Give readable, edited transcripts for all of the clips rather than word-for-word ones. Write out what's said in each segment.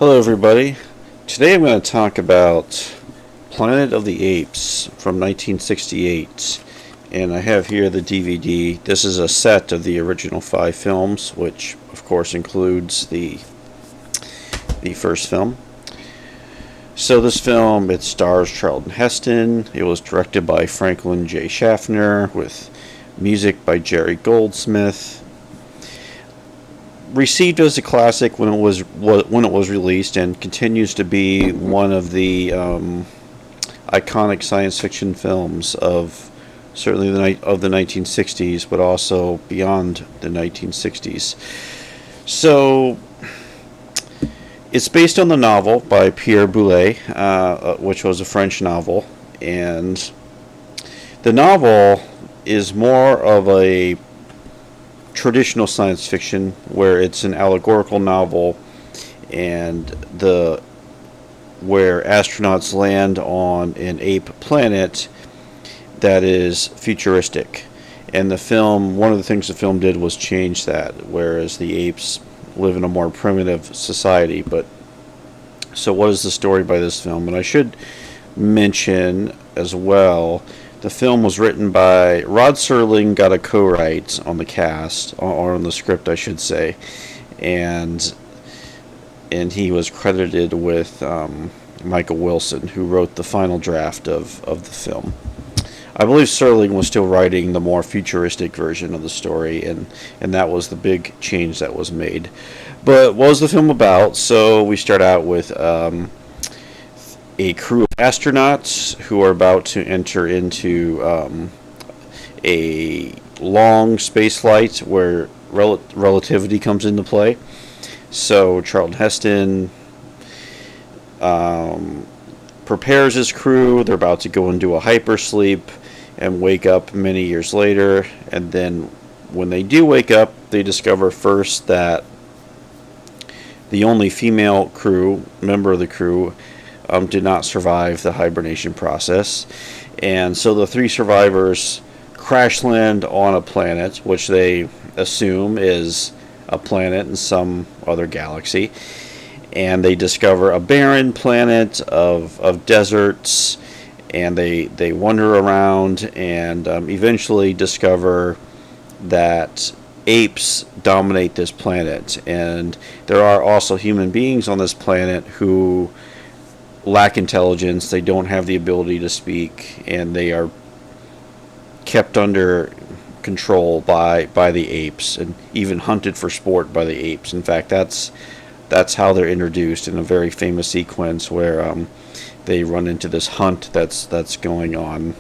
Hello, everybody. Today I'm going to talk about Planet of the Apes from 1968. And I have here the DVD. This is a set of the original 5 films, which, of course, includes the first film. So this film, it stars Charlton Heston. It was directed by Franklin J. Schaffner with music by Jerry Goldsmith. Received as a classic when it was released, and continues to be one of the iconic science fiction films of certainly the 1960s, but also beyond the 1960s. So it's based on the novel by Pierre Boulet, which was a French novel, and the novel is more of a traditional science fiction where it's an allegorical novel, and where astronauts land on an ape planet that is futuristic. And the film, one of the things the film did was change that, whereas the apes live in a more primitive society. But so what is the story by this film? And I should mention as well, the film was written by Rod Serling, got a co-write on the cast, or on the script, I should say, and he was credited with Michael Wilson, who wrote the final draft of the film. I believe Serling was still writing the more futuristic version of the story, and that was the big change that was made. But what was the film about? So we start out with a crew of astronauts who are about to enter into a long space flight where relativity comes into play. So Charlton Heston prepares his crew. They're about to go into a hypersleep and wake up many years later. And then when they do wake up, they discover first that the only female member of the crew did not survive the hibernation process. And so the 3 survivors crash land on a planet, which they assume is a planet in some other galaxy. And they discover a barren planet of deserts, and they wander around and eventually discover that apes dominate this planet. And there are also human beings on this planet who lack intelligence. They don't have the ability to speak, and they are kept under control by the apes, and even hunted for sport by the apes. In fact, that's how they're introduced in a very famous sequence where they run into this hunt that's going on.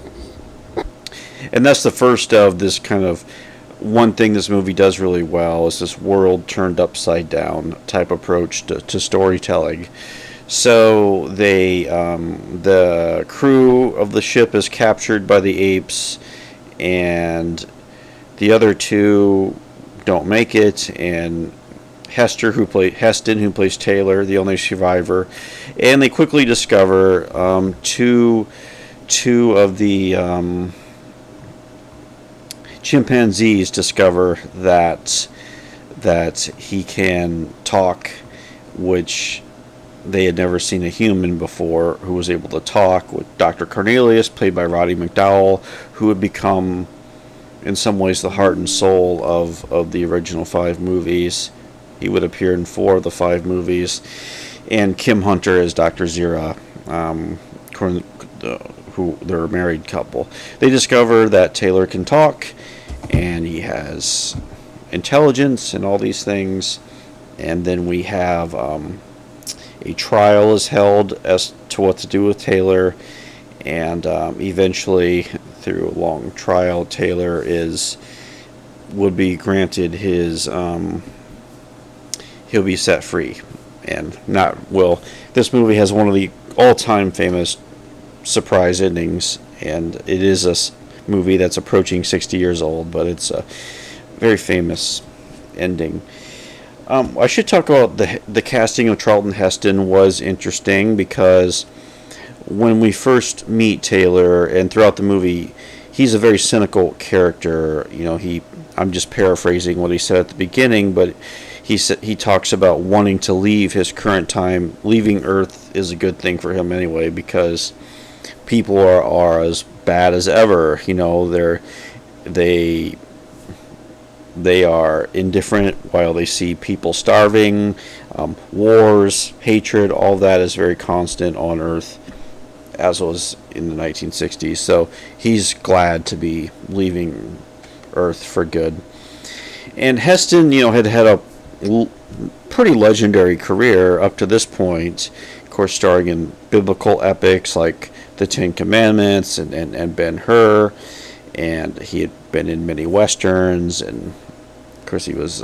And that's the first of this kind of one thing this movie does really well, is this world turned upside down type approach to storytelling. So the crew of the ship is captured by the apes, and the other 2 don't make it, and Heston, who plays Taylor, the only survivor, and they quickly discover two of the chimpanzees discover that he can talk, which they had never seen a human before who was able to talk, with Dr. Cornelius, played by Roddy McDowell, who would become, in some ways, the heart and soul of the original 5 movies. He would appear in 4 of the 5 movies. And Kim Hunter as Dr. Zira, who they're a married couple. They discover that Taylor can talk, and he has intelligence and all these things. And then we have a trial is held as to what to do with Taylor, and eventually, through a long trial, Taylor would be granted his he'll be set free. And this movie has one of the all-time famous surprise endings, and it is a movie that's approaching 60 years old, but it's a very famous ending. I should talk about the casting of Charlton Heston. Was interesting because when we first meet Taylor, and throughout the movie, he's a very cynical character. I'm just paraphrasing what he said at the beginning, but he talks about wanting to leave his current time. Leaving Earth is a good thing for him anyway, because people are as bad as ever. They they are indifferent while they see people starving. Wars, hatred, all that is very constant on Earth, as was in the 1960s. So he's glad to be leaving Earth for good. And Heston, had a pretty legendary career up to this point. Of course, starring in biblical epics like the Ten Commandments and Ben-Hur, and he had been in many westerns, and of course he was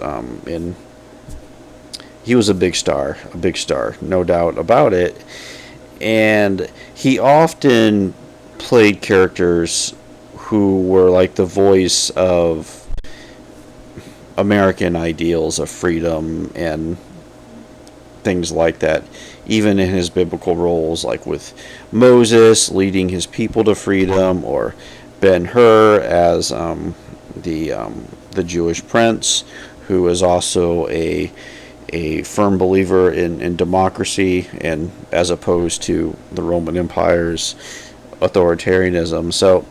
he was a big star, no doubt about it. And he often played characters who were like the voice of American ideals of freedom and things like that, even in his biblical roles, like with Moses leading his people to freedom, or Ben-Hur as the Jewish prince, who is also a firm believer in democracy, and as opposed to the Roman Empire's authoritarianism. So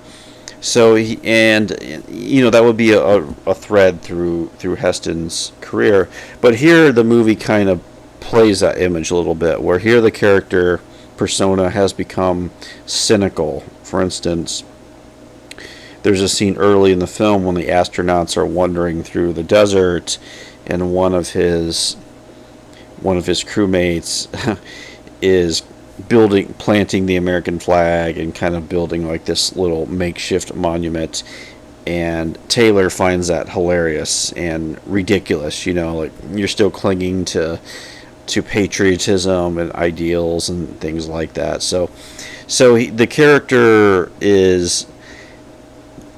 that would be a thread through Heston's career. But here the movie kind of plays that image a little bit, where here the character persona has become cynical. For instance, there's a scene early in the film when the astronauts are wandering through the desert, and one of his crewmates is planting the American flag and kind of building like this little makeshift monument, and Taylor finds that hilarious and ridiculous. Like, you're still clinging to patriotism and ideals and things like that. So the character is,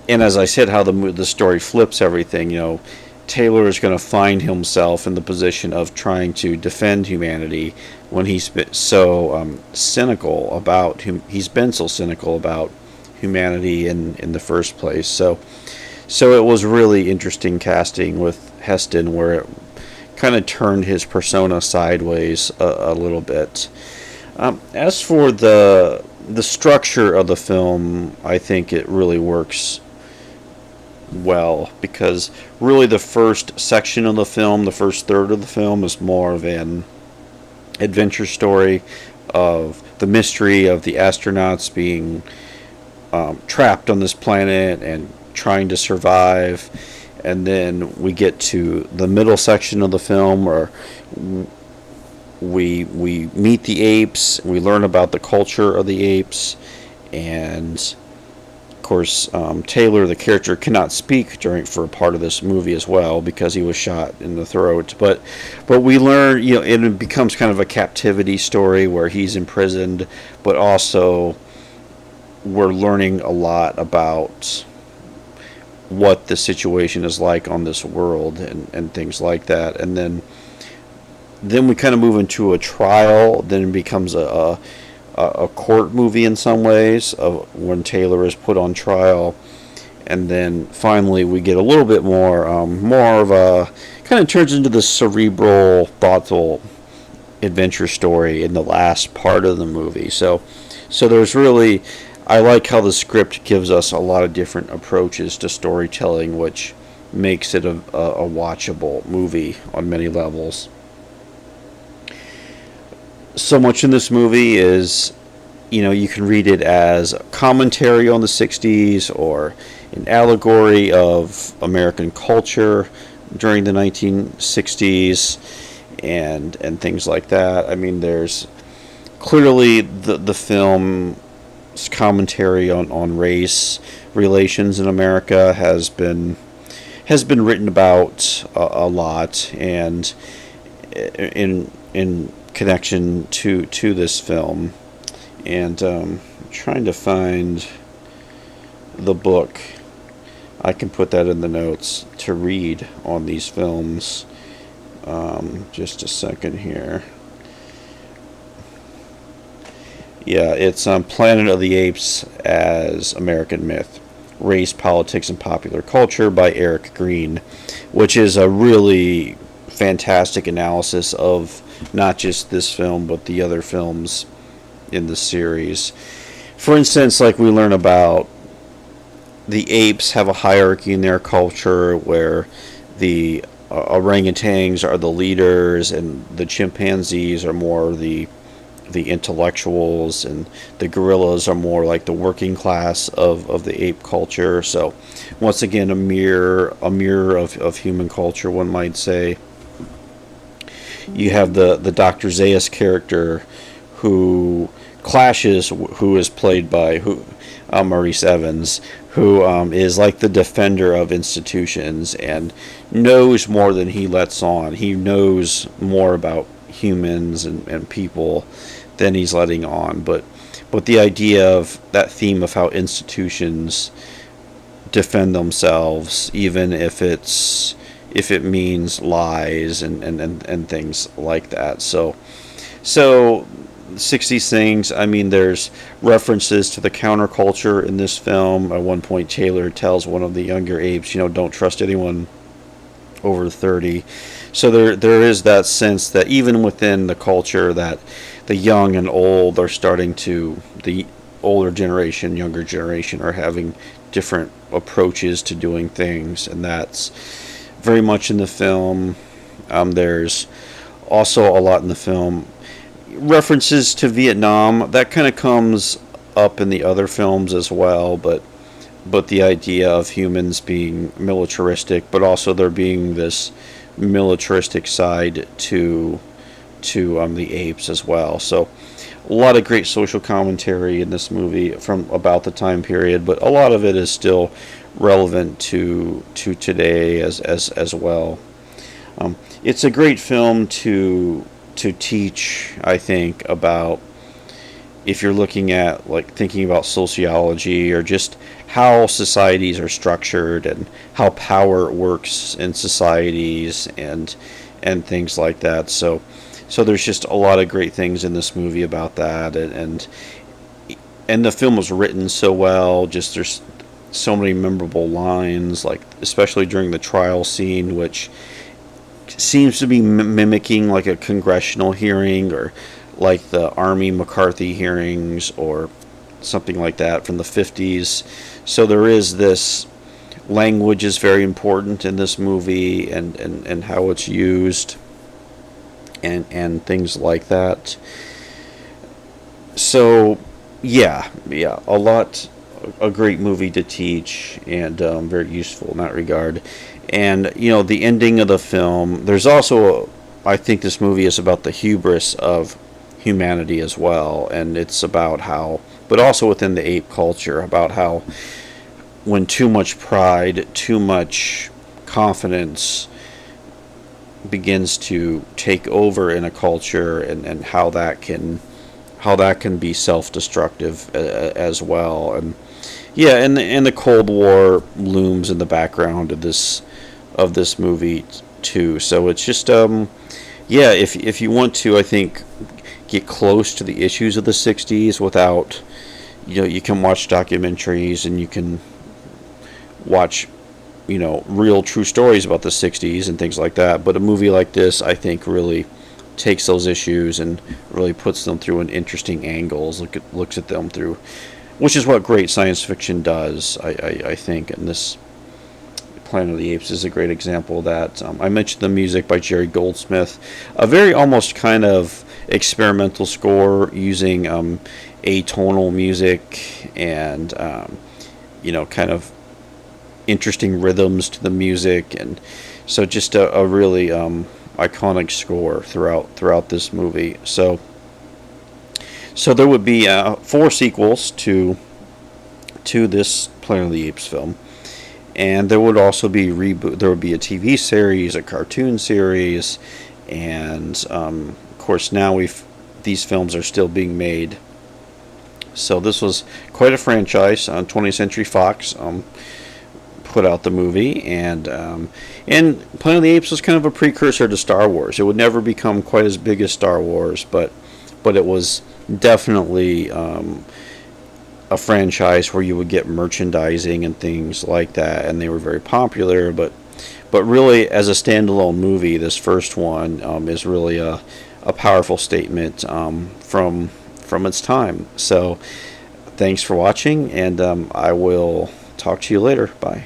and as I said, how the story flips everything. Taylor is going to find himself in the position of trying to defend humanity when he's been so cynical about humanity in the first place. So it was really interesting casting with Heston, where it kind of turned his persona sideways a little bit. As for the structure of the film, I think it really works well, because really the first section of the film, the first third of the film, is more of an adventure story of the mystery of the astronauts being trapped on this planet and trying to survive. And then we get to the middle section of the film, where we meet the apes, we learn about the culture of the apes, and of course Taylor, the character, cannot speak for a part of this movie as well, because he was shot in the throat. But we learn, it becomes kind of a captivity story where he's imprisoned, but also we're learning a lot about what the situation is like on this world and things like that. And then we kind of move into a trial. Then it becomes a court movie in some ways, of when Taylor is put on trial. And then finally we get a little bit more of a, kind of turns into the cerebral, thoughtful adventure story in the last part of the movie. So there's really, I like how the script gives us a lot of different approaches to storytelling, which makes it a watchable movie on many levels. So much in this movie is, you can read it as a commentary on the 60s, or an allegory of American culture during the 1960s, and things like that. I mean, there's clearly the film's commentary on race relations in America has been written about a lot, and in connection to this film. And I'm trying to find the book. I can put that in the notes to read on these films. Just a second here. Yeah, it's Planet of the Apes as American Myth, Race, Politics, and Popular Culture by Greene, which is a really fantastic analysis of not just this film but the other films in the series. For instance, like we learn about the apes have a hierarchy in their culture where the orangutans are the leaders and the chimpanzees are more the intellectuals, and the gorillas are more like the working class of the ape culture. So once again, a mirror of human culture, one might say. You have the Dr. Zaius character who clashes, who is played by Maurice Evans, who is like the defender of institutions and knows more than he lets on. He knows more about humans and people than he's letting on. But the idea of that theme of how institutions defend themselves, even if it means lies and things like that. So 60s things. I mean, there's references to the counterculture in this film. At one point, Taylor tells one of the younger apes, don't trust anyone over 30. So there is that sense that even within the culture, that the young and old are starting to, the older generation, younger generation, are having different approaches to doing things, and that's very much in the film. There's also a lot in the film references to Vietnam. That kind of comes up in the other films as well, but the idea of humans being militaristic, but also there being this militaristic side to the apes as well. So a lot of great social commentary in this movie from about the time period, but a lot of it is still relevant to today as well. It's a great film to teach, I think, about, if you're looking at, like, thinking about sociology or just how societies are structured and how power works in societies and things like that. So there's just a lot of great things in this movie about that, and the film was written so well. Just there's so many memorable lines, like especially during the trial scene, which seems to be mimicking like a congressional hearing, or like the Army McCarthy hearings or something like that from the 50s. So there is this language is very important in this movie, and how it's used and things like that. So yeah, a great movie to teach, and very useful in that regard. And the ending of the film, there's also I think this movie is about the hubris of humanity as well, and it's about how, but also within the ape culture, about how when too much pride, too much confidence begins to take over in a culture, and how that can be self-destructive as well. And yeah, and the Cold War looms in the background of this movie too. So it's just if you want to, I think, get close to the issues of the 60s without, you can watch documentaries and you can watch real true stories about the 60s and things like that, but a movie like this, I think, really takes those issues and really puts them through an interesting angles, looks at them through, which is what great science fiction does, I think, and this Planet of the Apes is a great example of that. I mentioned the music by Jerry Goldsmith, a very almost kind of experimental score using atonal music and kind of interesting rhythms to the music, and so just a really iconic score throughout this movie. So there would be 4 sequels to this Planet of the Apes film, and there would also be there would be a TV series, a cartoon series, and of course now these films are still being made. So this was quite a franchise. 20th Century Fox put out the movie, and Planet of the Apes was kind of a precursor to Star Wars. It would never become quite as big as Star Wars, but it was definitely a franchise where you would get merchandising and things like that, and they were very popular. But But really, as a standalone movie, this first one is really a powerful statement from its time. So, thanks for watching, and I will talk to you later. Bye.